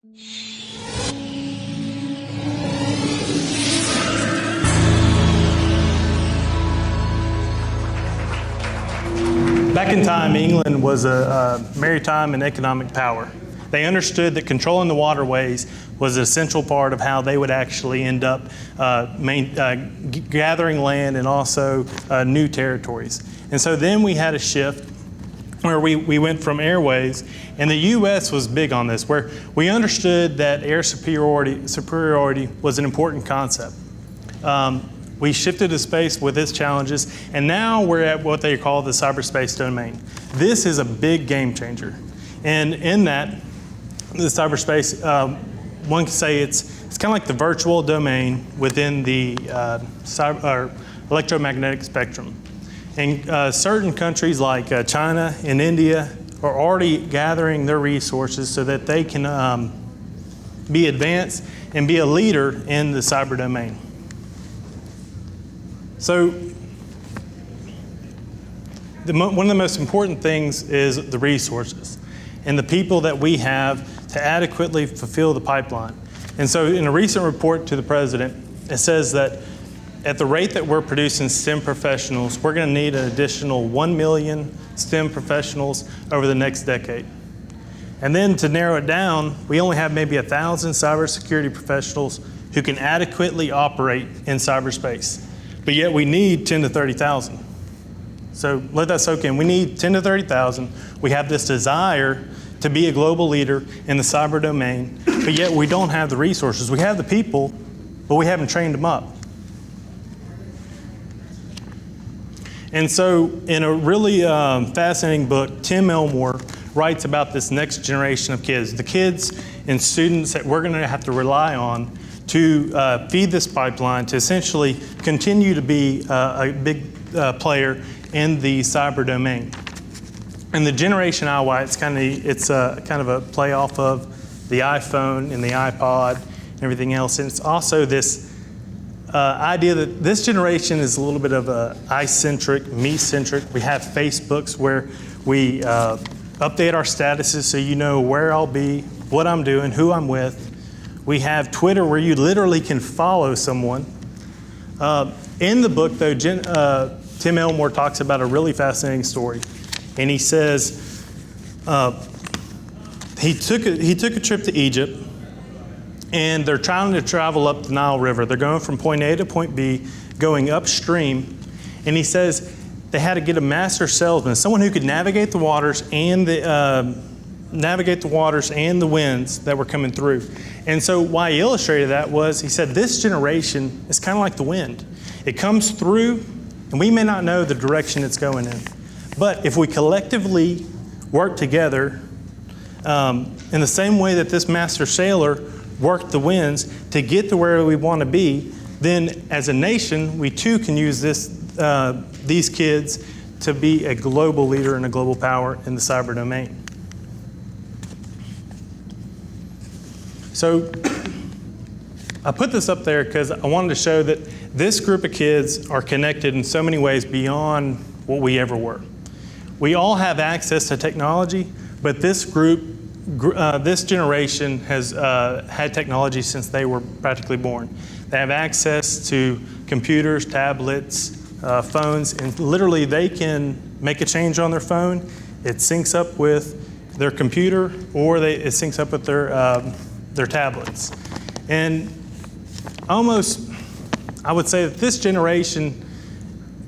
Back in time, England was a maritime and economic power. They understood that controlling the waterways was an essential part of how they would actually end up gathering land and also new territories. And so then we had a shift where we went from airways, and the U.S. was big on this, where we understood that air superiority was an important concept. We shifted to space with its challenges, and now we're at what they call the cyberspace domain. This is a big game changer. And in that, the cyberspace, one can say it's kind of like the virtual domain within the electromagnetic spectrum. And certain countries like China and India are already gathering their resources so that they can be advanced and be a leader in the cyber domain. So one of the most important things is the resources and the people that we have to adequately fulfill the pipeline. And so in a recent report to the president, it says that at the rate that we're producing STEM professionals, we're going to need an additional 1 million STEM professionals over the next decade. And then to narrow it down, we only have maybe 1,000 cybersecurity professionals who can adequately operate in cyberspace. But yet we need 10 to 30,000. So let that soak in. We need 10 to 30,000. We have this desire to be a global leader in the cyber domain, but yet we don't have the resources. We have the people, but we haven't trained them up. And so in a really fascinating book, Tim Elmore writes about this next generation of kids, the kids and students that we're going to have to rely on to feed this pipeline, to essentially continue to be a big player in the cyber domain. And the Generation IY, it's kind of a play off of the iPhone and the iPod and everything else. And it's also this idea that this generation is a little bit of a I-centric, me-centric. We have Facebooks where we update our statuses so you know where I'll be, what I'm doing, who I'm with. We have Twitter where you literally can follow someone. In the book, though, Tim Elmore talks about a really fascinating story. And he says he took a trip to Egypt, and they're trying to travel up the Nile River. They're going from point A to point B, going upstream. And he says they had to get a master salesman, someone who could navigate the waters and the winds that were coming through. And so why he illustrated that was, he said, this generation is kind of like the wind. It comes through, and we may not know the direction it's going in. But if we collectively work together in the same way that this master sailor worked the winds to get to where we want to be, then as a nation, we too can use these kids to be a global leader and a global power in the cyber domain. So I put this up there because I wanted to show that this group of kids are connected in so many ways beyond what we ever were. We all have access to technology, but this this generation has had technology since they were practically born. They have access to computers, tablets, phones, and literally they can make a change on their phone. It syncs up with their computer, or it syncs up with their tablets. And almost, I would say that this generation,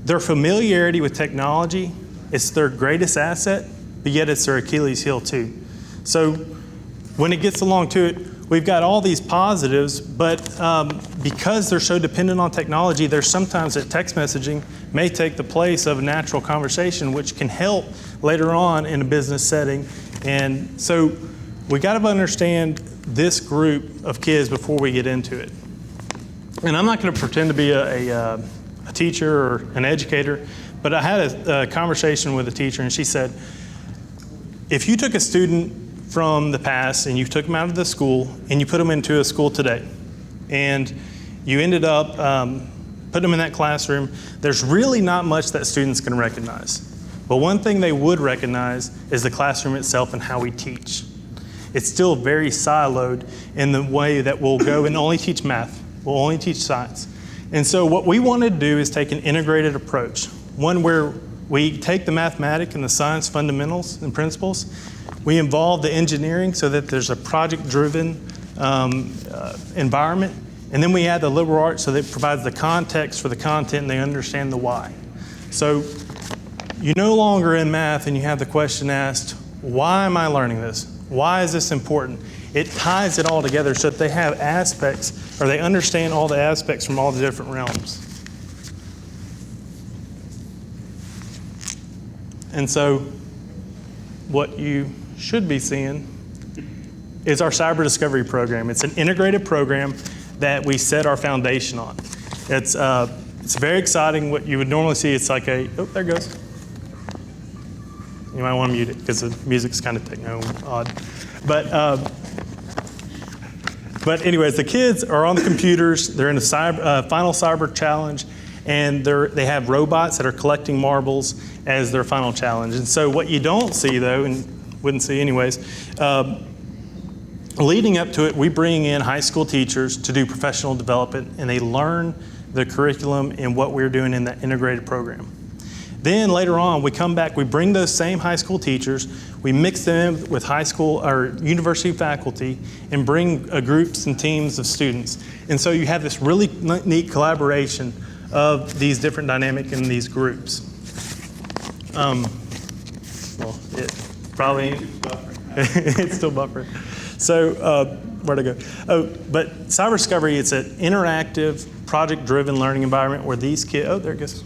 their familiarity with technology, it's their greatest asset, but yet it's their Achilles heel too. So when it gets along to it, we've got all these positives, but because they're so dependent on technology, there's sometimes that text messaging may take the place of a natural conversation, which can help later on in a business setting. And so we got to understand this group of kids before we get into it. And I'm not going to pretend to be a teacher or an educator, but I had a conversation with a teacher, and she said, if you took a student from the past and you took them out of the school and you put them into a school today, and you ended up putting them in that classroom, there's really not much that student's going to recognize. But one thing they would recognize is the classroom itself and how we teach. it's still very siloed in the way that we'll go and only teach math, we'll only teach science. And so what we want to do is take an integrated approach, one where we take the mathematics and the science fundamentals and principles, we involve the engineering so that there's a project-driven environment, and then we add the liberal arts so that it provides the context for the content and they understand the why. So you're no longer in math and you have the question asked, why am I learning this? Why is this important? It ties it all together so that they have aspects, or they understand all the aspects from all the different realms. And so what you should be seeing is our cyber discovery program. It's an integrated program that we set our foundation on. It's very exciting. What you would normally see, it's like a, oh, there it goes. You might want to mute it because the music's kind of techno odd. But anyways, the kids are on the computers. They're in the final cyber challenge, and they have robots that are collecting marbles as their final challenge. And so what you don't see, though, and wouldn't see anyways, leading up to it, we bring in high school teachers to do professional development, and they learn the curriculum and what we're doing in that integrated program. Then later on, we come back, we bring those same high school teachers, we mix them in with high school or university faculty and bring groups and teams of students. And so you have this really neat collaboration of these different dynamic in these groups. Well, it probably, it's still buffering. So where'd I go? Oh, but Cyber Discovery, it's an interactive, project-driven learning environment where these kids, oh, there it goes.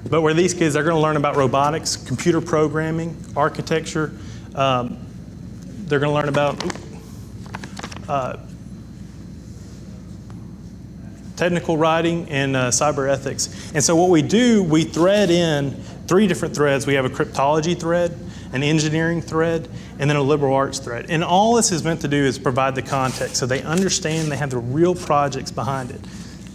But where these kids, they're going to learn about robotics, computer programming, architecture. They're going to learn about technical writing and cyber ethics. And so what we do, we thread in 3 different threads. We have a cryptology thread, an engineering thread, and then a liberal arts thread. And all this is meant to do is provide the context so they understand, they have the real projects behind it.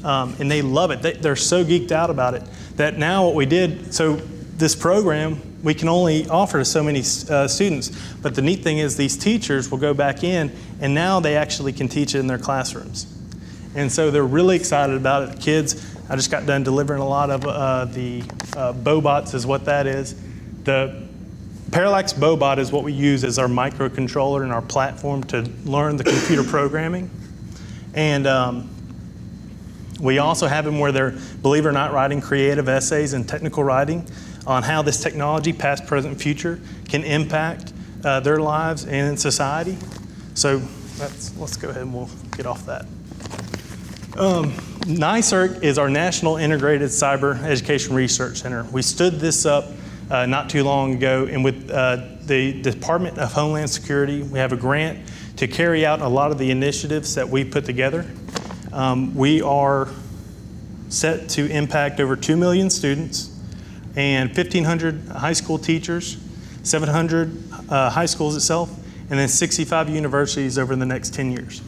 And they love it. They're so geeked out about it that now what we did, so this program, we can only offer to so many students. But the neat thing is these teachers will go back in and now they actually can teach it in their classrooms. And so they're really excited about it. The kids, I just got done delivering a lot of the Bobots is what that is. The Parallax Bobot is what we use as our microcontroller and our platform to learn the computer programming. And we also have them where they're, believe it or not, writing creative essays and technical writing on how this technology, past, present, future, can impact their lives and society. So let's go ahead and we'll get off that. NYSERC is our National Integrated Cyber Education Research Center. We stood this up not too long ago, and with the Department of Homeland Security, we have a grant to carry out a lot of the initiatives that we put together. We are set to impact over 2 million students and 1,500 high school teachers, 700 high schools itself, and then 65 universities over the next 10 years.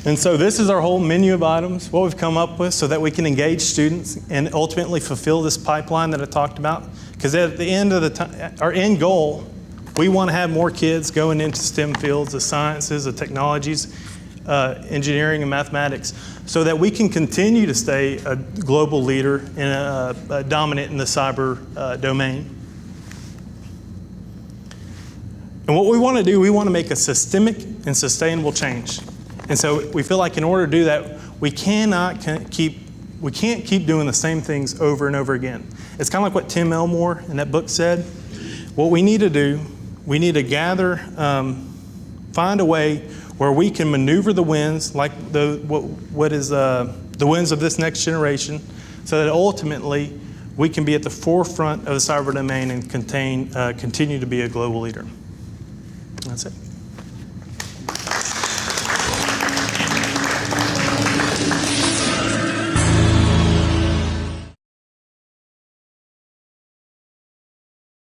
And so this is our whole menu of items, what we've come up with so that we can engage students and ultimately fulfill this pipeline that I talked about. Because at the end of the time, our end goal, we want to have more kids going into STEM fields, the sciences, the technologies, engineering and mathematics, so that we can continue to stay a global leader and dominant in the cyber domain. And what we want to do, we want to make a systemic and sustainable change. And so we feel like in order to do that, we can't keep doing the same things over and over again. It's kind of like what Tim Elmore in that book said. What we need to do, we need to gather, find a way where we can maneuver the winds, like the winds of this next generation, so that ultimately we can be at the forefront of the cyber domain and continue to be a global leader. That's it.